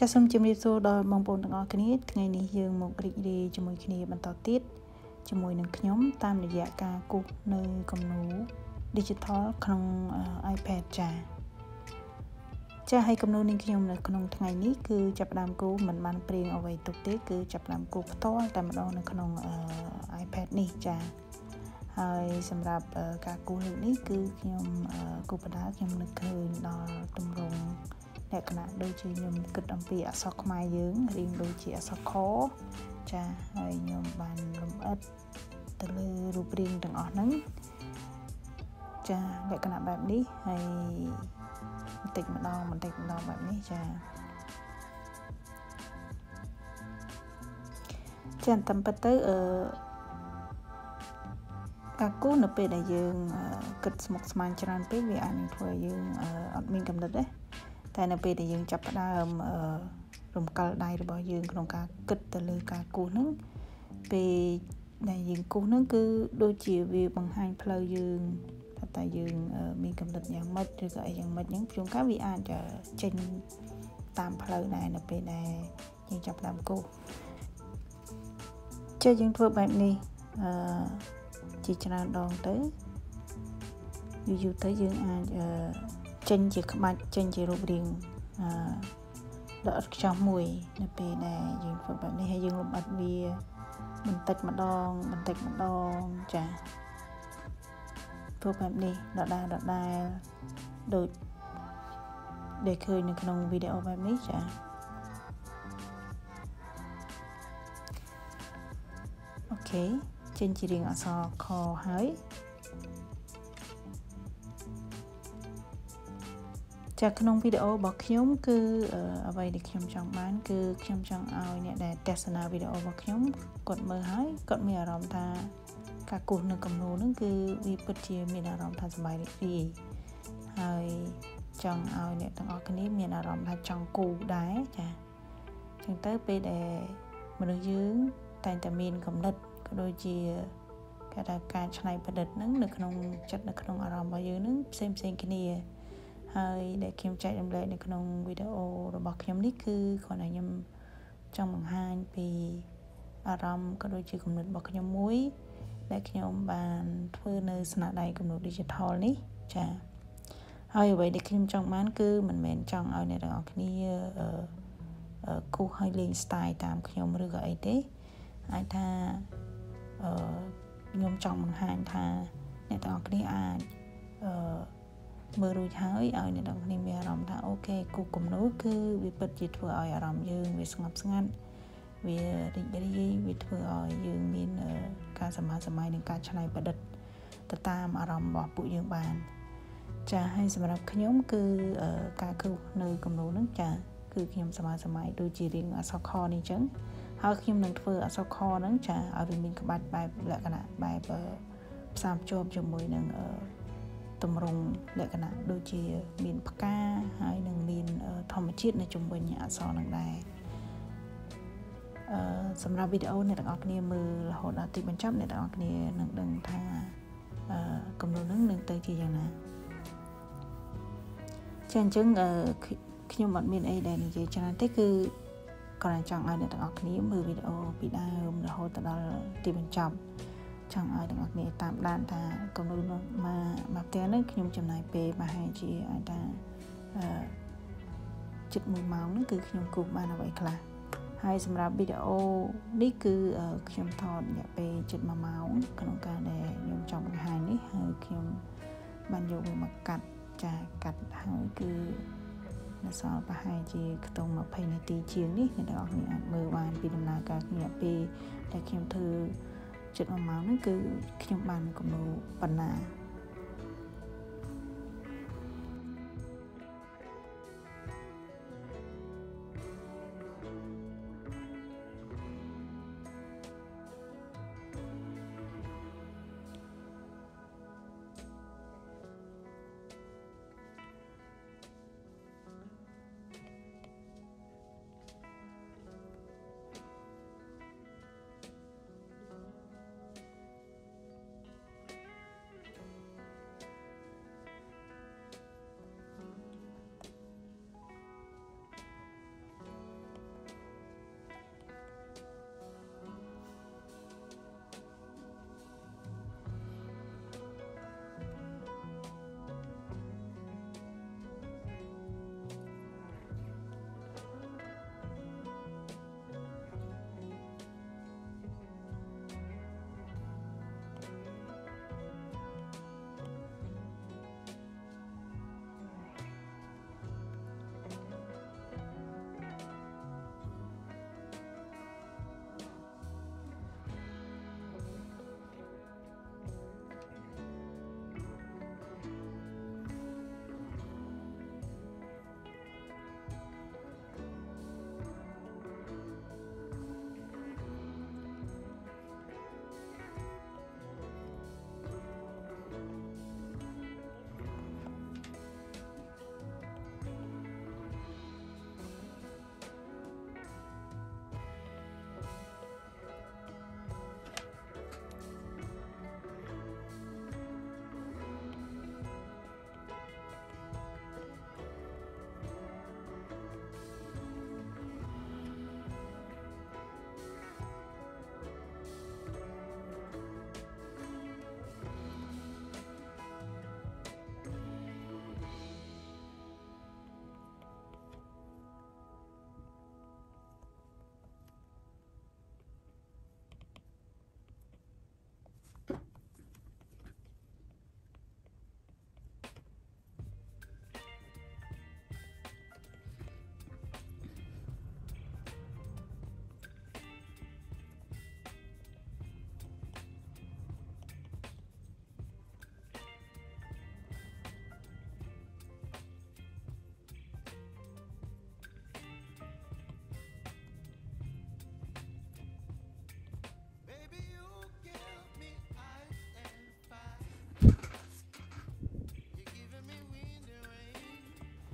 ចាសសូមជម្រាបសួរដល់បងប្អូនទាំងអស់គ្នាថ្ងៃនេះយើងមករីករាយជាមួយគ្នាបន្តទៀតជាមួយនឹងខ្ញុំតាមរយៈការគូសនៅគំនូរ digital ក្នុង iPad ចាហើយគំនូរនេះខ្ញុំនៅក្នុងថ្ងៃនេះគឺចាប់ផ្ដើមគូសមិនបានព្រៀងអ្វីទុកទេគឺចាប់ផ្ដើមគូសផ្ទាល់តែម្ដងនៅក្នុង iPad នេះចាហើយសម្រាប់ការគូសលើកនេះគឺខ្ញុំគូសបដាខ្ញុំនឹកឃើញដល់ទម្រង់លក្ខណៈដូចជាខ្ញុំគិតអំពីអក្សរខ្មែរយើងរៀងដូចជាអក្សរខចាហើយខ្ញុំបានលម្អិតទៅលើរូបរាងទាំងអស់ហ្នឹងចាលក្ខណៈបែបនេះហើយបន្តិចម្ដងបែបនេះចាតាមពិតទៅការគូសនៅពេលដែលយើងគិតស្មុគស្មាញច្រើនពេកវាអាចនឹងធ្វើឲ្យយើងអត់មានកំណត់ទេតែនៅពេលដែលយើងចាប់ផ្ដើមរំកិលដៃរបស់យើងក្នុងការគិតទៅលើការគូសហ្នឹងពេលដែលយើងគូសហ្នឹងគឺដូចជាវាបង្ហាញផ្លូវយើងតែយើងមានកំណត់យ៉ាងម៉េចឬក៏អីយ៉ាងម៉េចហ្នឹងជួនកាលវាអាចចេញតាមផ្លូវដែរនៅពេលដែលយើងចាប់ផ្ដើមគូសចុះយើងធ្វើបែបនេះជាច្រើនដងទៅយូរទៅយើងអាចចេញជាក្បាច់ចេញជារូបរាងដ៏ឥតខ្ចោះមួយនៅពេលដែលយើងធ្វើបែបនេះហើយយើងលម្អិតវាបន្តិចម្ដងចាធ្វើបែបនេះដដែលដូចដែលឃើញនៅក្នុងវីដេអូបែបនេះចាអូខេចេញជារាងអក្សរខហើយចាក្នុងវីដេអូរបស់ខ្ញុំគឺអ្វីដែលខ្ញុំចង់បានគឺខ្ញុំចង់ឲ្យអ្នកដែលទស្សនាវីដេអូរបស់ខ្ញុំគាត់មើលហើយគាត់មានអារម្មណ៍ថាការគូសនៅគំនូរហ្នឹងគឺវាពិតជាមានអារម្មណ៍ថាសប្បាយរីករាយហើយចង់ឲ្យអ្នកទាំងអស់គ្នាមានអារម្មណ៍ថាចង់គូសដែរចាអញ្ចឹងទៅពេលដែលមនុស្សយើងតែងតែមានគំនិតក៏ដូចជាគេថាការច្នៃប្រឌិតហ្នឹងនៅក្នុងចិត្តនៅក្នុងអារម្មណ៍របស់យើងហ្នឹងផ្សេងគ្នាហើយដែលខ្ញុំចែករំលែកនៅក្នុងវីដេអូរបស់ខ្ញុំនេះគឺគ្រាន់តែខ្ញុំចង់បង្ហាញពីអារម្មណ៍ក៏ដូចជាគំនិតរបស់ខ្ញុំមួយដែលខ្ញុំបានធ្វើនៅស្នាដៃគំនូរ digital នេះចាហើយអ្វីដែលខ្ញុំចង់បានគឺមិនមែនចង់ឲ្យអ្នកទាំងអស់គ្នាគូសឲ្យលេង style តាមខ្ញុំឬក៏អីទេអាចថាខ្ញុំចង់បង្ហាញថាអ្នកទាំងអស់គ្នាអាចមើលរួចហើយឲ្យអ្នកទាំងគ្នាមានអារម្មណ៍ថាអូខេគូសគំនូរគឺវាពិតជាធ្វើឲ្យអារម្មណ៍យើងវាស្ងប់ស្ងាត់វារីករាយវាធ្វើឲ្យយើងមានការសម័យនិងការច្នៃប្រឌិតទៅតាមអារម្មណ៍របស់ពួកយើងបានចាហើយសម្រាប់ខ្ញុំគឺការគូសនៅគំនូរហ្នឹងចាគឺខ្ញុំសម័យដូចជារៀងអក្សរខនេះអញ្ចឹងហើយខ្ញុំនឹងធ្វើអក្សរខហ្នឹងចាឲ្យវាមានក្បាច់បែបលក្ខណៈបែបផ្សារភ្ជាប់ជាមួយនឹងទម្រង់លក្ខណៈដូចជាមានផ្កាហើយនឹងមានធម្មជាតិនៅជុំវិញអក្សរនឹងដែរសម្រាប់វីដេអូអ្នកទាំងអស់គ្នាមើលរហូតដល់ទីបញ្ចប់អ្នកទាំងអស់គ្នានឹងដឹងថាគំនូរនឹងទៅជាយ៉ាងណាចាអញ្ចឹងខ្ញុំអត់មានអីដែលនិយាយច្រើនទេគឺគ្រាន់តែចង់ឲ្យអ្នកទាំងអស់គ្នាមើលវីដេអូពីដើមរហូតដល់ទីបញ្ចប់ចង់ឲ្យទាំងអស់គ្នាតាមដានថាគំនូរមកផ្ទះនេះខ្ញុំចំណាយពេលប្រហែលជាអាចថាជិត1ម៉ោងហ្នឹងគឺខ្ញុំគូសបានអ្វីខ្លះហើយសម្រាប់វីដេអូនេះគឺខ្ញុំថតរយៈពេលជិត1ម៉ោងក្នុងការដែលខ្ញុំចង់បង្ហាញនេះហើយខ្ញុំបានយកវាមកកាត់ហើយគឺនៅសល់ប្រហែលជាខ្ទង់20នាទីជាងនេះអ្នកទាំងអស់គ្នាអាចមើលបានពីដំណើរការគ្នាពេលដែលខ្ញុំធ្វើជិត1ម៉ោងហ្នឹងគឺខ្ញុំបានគំនូរប៉ុណ្ណា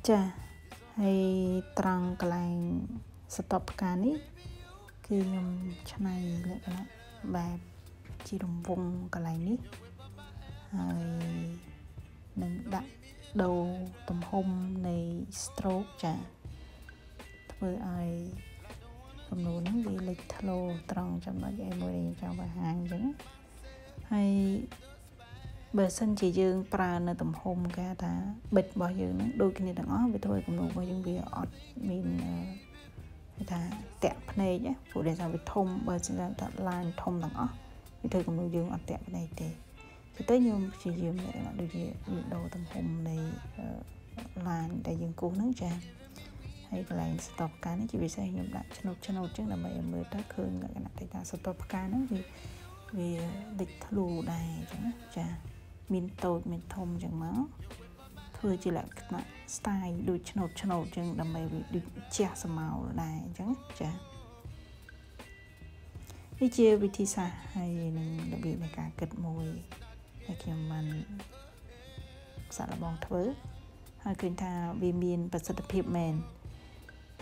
ចាហើយត្រង់កន្លែងសតបផ្កានេះគឺខ្ញុំឆ្នៃលក្ខណៈបែបជារង្វង់កន្លែងនេះហើយនឹងដាក់ដូរទំហំនៃ stroke ចាធ្វើឲ្យគំនូរហ្នឹងវាលេចធ្លោត្រង់ចំណុចអីមួយដែលចង់បង្ហាញអញ្ចឹងហើយបើសិនជាយើងប្រើនៅទំហំគេថាបិទរបស់យើងហ្នឹងដូចគ្នាទាំងអស់វាធ្វើឲ្យគំនូររបស់យើងវាអត់មានគេថាតាក់ភ្នែកព្រោះដែលថាវាធំបើសិនតែ line ធំទាំងអស់វាធ្វើគំនូរយើងអត់តាក់ភ្នែកទេទៅខ្ញុំព្យាយាមដូចជាដូរទំហំនៃ line ដែលយើងគូសហ្នឹងចាហើយកន្លែងស្តុបផ្កានេះជាពិសេសខ្ញុំដាក់ឆ្នោតចឹងដើម្បីឲ្យមើលទៅឃើញលក្ខណៈថាស្តុបផ្កាហ្នឹងវាលេចធ្លោដែរអញ្ចឹងចាមានតូចមានធំចឹងមកធ្វើជាលក្ខណៈ style ដូចឆ្នោតចឹងដើម្បីវាដូចជះស្មៅដែរអញ្ចឹងចានេះជាវិធីសាស្ត្រហើយនឹងរបៀបនៃការគិតមួយដែលខ្ញុំបានសាកល្បងធ្វើហើយឃើញថាវាមានប្រសិទ្ធភាពមែន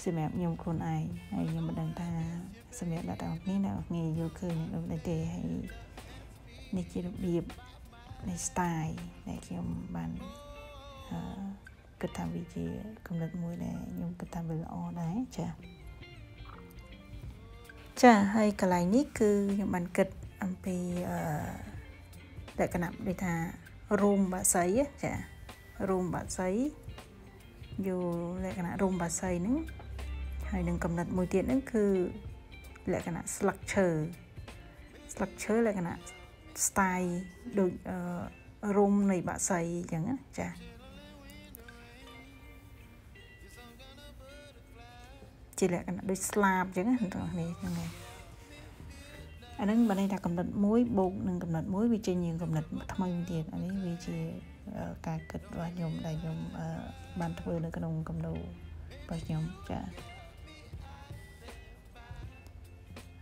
សម្រាប់ខ្ញុំខ្លួនឯងហើយខ្ញុំមិនដឹងថាសម្រាប់អ្នកទាំងអស់គ្នាងាយយល់ឃើញដូចនេះទេហើយនេះជារបៀបនៃ style ដែលខ្ញុំបានគិតថាវាជាគំនិតមួយដែលខ្ញុំគិតថាវាល្អដែរចាហើយកន្លែងនេះគឺខ្ញុំបានគិតអំពីលក្ខណៈដូចថារូមបាសីចារូមបាសីយកលក្ខណៈរូមបាសីហ្នឹងហើយនឹងកំណត់មួយទៀតហ្នឹងគឺលក្ខណៈ structure លក្ខណៈ style ដូចរូមនៃបាសីអញ្ចឹងណាចាជាលក្ខណៈដូចស្លាបអញ្ចឹងណាបងប្អូនហ្នឹងហើយអាហ្នឹងបើន័យថាកំណត់មួយបូកនឹងកំណត់មួយវាចេញជាកំណត់ថ្មីទៀតអានេះវាជាការគិតរបស់ខ្ញុំដែលខ្ញុំបានធ្វើនៅក្នុងគំនូររបស់ខ្ញុំចា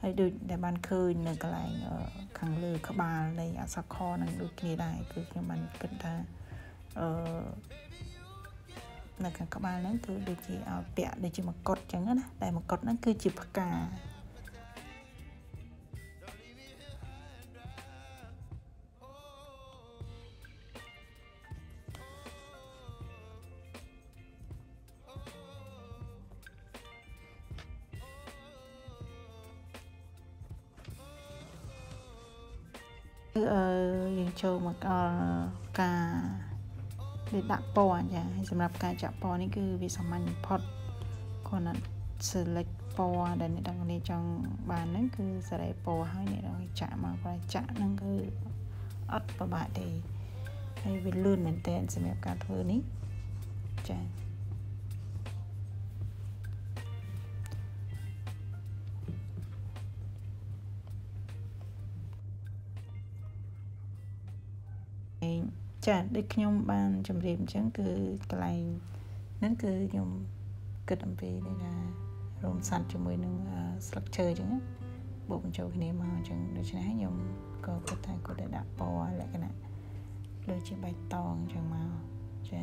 ហើយដូចដែលបានឃើញនៅកន្លែងខាងលើក្បាលនៃអក្សរខនឹងដូចគ្នាដែរគឺខ្ញុំបានគិតថានៅខាងក្បាលហ្នឹងគឺដូចជាឲ្យពាក់ដូចជាមកុដអញ្ចឹងណាតែមកុដហ្នឹងគឺជាផ្កាយើងចូលមកដល់ការដាក់ពណ៌ចាហើយសម្រាប់ការចាក់ពណ៌នេះគឺវាសាមញ្ញបំផុតគ្រាន់តែ select ពណ៌ដែលអ្នកទាំងនេះចង់បានហ្នឹងគឺសេរីពណ៌ហើយអ្នកទាំងនេះចាក់មកគាត់ចាក់ហ្នឹងគឺអត់ពិបាកទេហើយវាលឿនមែនតើសម្រាប់ការធ្វើនេះចាចាដូចខ្ញុំបានជម្រាបអញ្ចឹងគឺកន្លែងហ្នឹងគឺខ្ញុំគិតអំពីនេះថារោមសัตว์ជាមួយនឹង structure អញ្ចឹងបូកបញ្ចូលគ្នាមកអញ្ចឹងដូច្នេះខ្ញុំក៏គិតថាគាត់ได้ដាក់ពណ៌លក្ខណៈដូចជាបៃតងអញ្ចឹងមកចា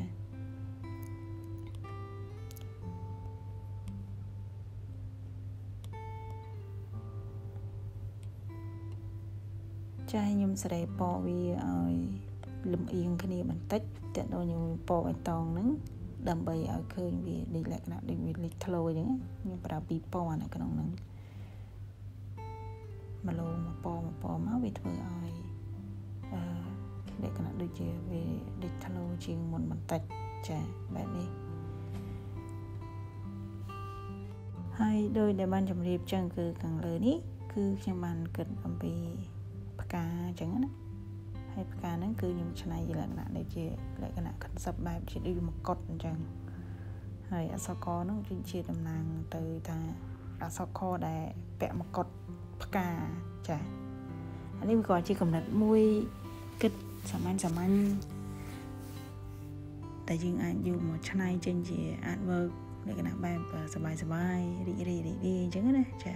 ខ្ញុំសេរីពណ៌វាឲ្យលំអៀងគ្នាបន្តិចតែដូចខ្ញុំពណ៌បៃតងហ្នឹងដើម្បីឲ្យឃើញវាដូចលក្ខណៈដូចវាលេចធ្លោអញ្ចឹងខ្ញុំប្រើពីរពណ៌នៅក្នុងហ្នឹងមកលោមកពណ៌មកវាធ្វើឲ្យលក្ខណៈដូចជាវាលេចធ្លោជាងមុនបន្តិចចាបែបនេះហើយដោយដែលបានជម្រាបចឹងគឺខាងលើនេះគឺខ្ញុំបានគិតអំពីផ្កាអញ្ចឹងណាហើយផ្កាហ្នឹងគឺខ្ញុំឆ្នៃជាលក្ខណៈដូចជាលក្ខណៈ concept បែបជាដូចមកុដអញ្ចឹងហើយអក្សរកហ្នឹងគឺជាតំណាងទៅថាអក្សរកដែលពាក់មកុដផ្កាចាអានេះវាក៏ជាកំណត់មួយគិតសាមញ្ញតែយើងអាចយកមកឆ្នៃចេញជា artwork លក្ខណៈបែបសบายរីករាយអញ្ចឹងណាចា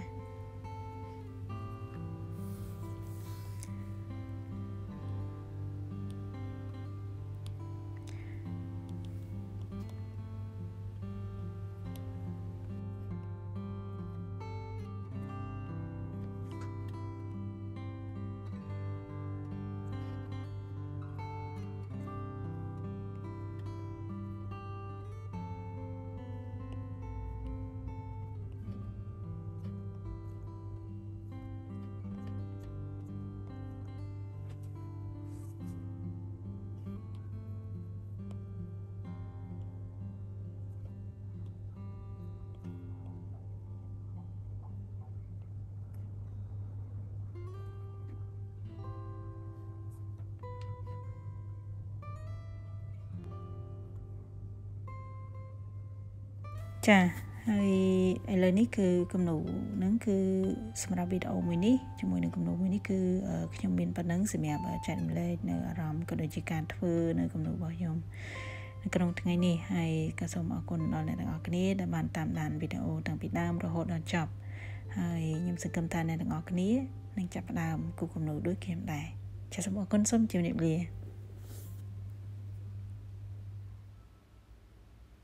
ចាហើយឥឡូវនេះគឺគំនូហ្នឹងគឺសម្រាប់វីដេអូមួយនេះជាមួយនឹងគំនូមួយនេះគឺខ្ញុំមានប៉ុណ្ណឹងសម្រាប់ចែករំលែកនៅអារម្មណ៍ក៏ដូចជាការធ្វើនៅគំនូរបស់ខ្ញុំនៅក្នុងថ្ងៃនេះហើយក៏សូមអរគុណដល់អ្នកទាំងអស់គ្នាដែលបានតាមដានវីដេអូតាំងពីដើមរហូតដល់ចប់ហើយខ្ញុំសង្ឃឹមថាអ្នកទាំងអស់គ្នានឹងចាប់ផ្ដើមគូរគំនូដូចខ្ញុំដែរចាសសូមអរគុណសូមជម្រាបលា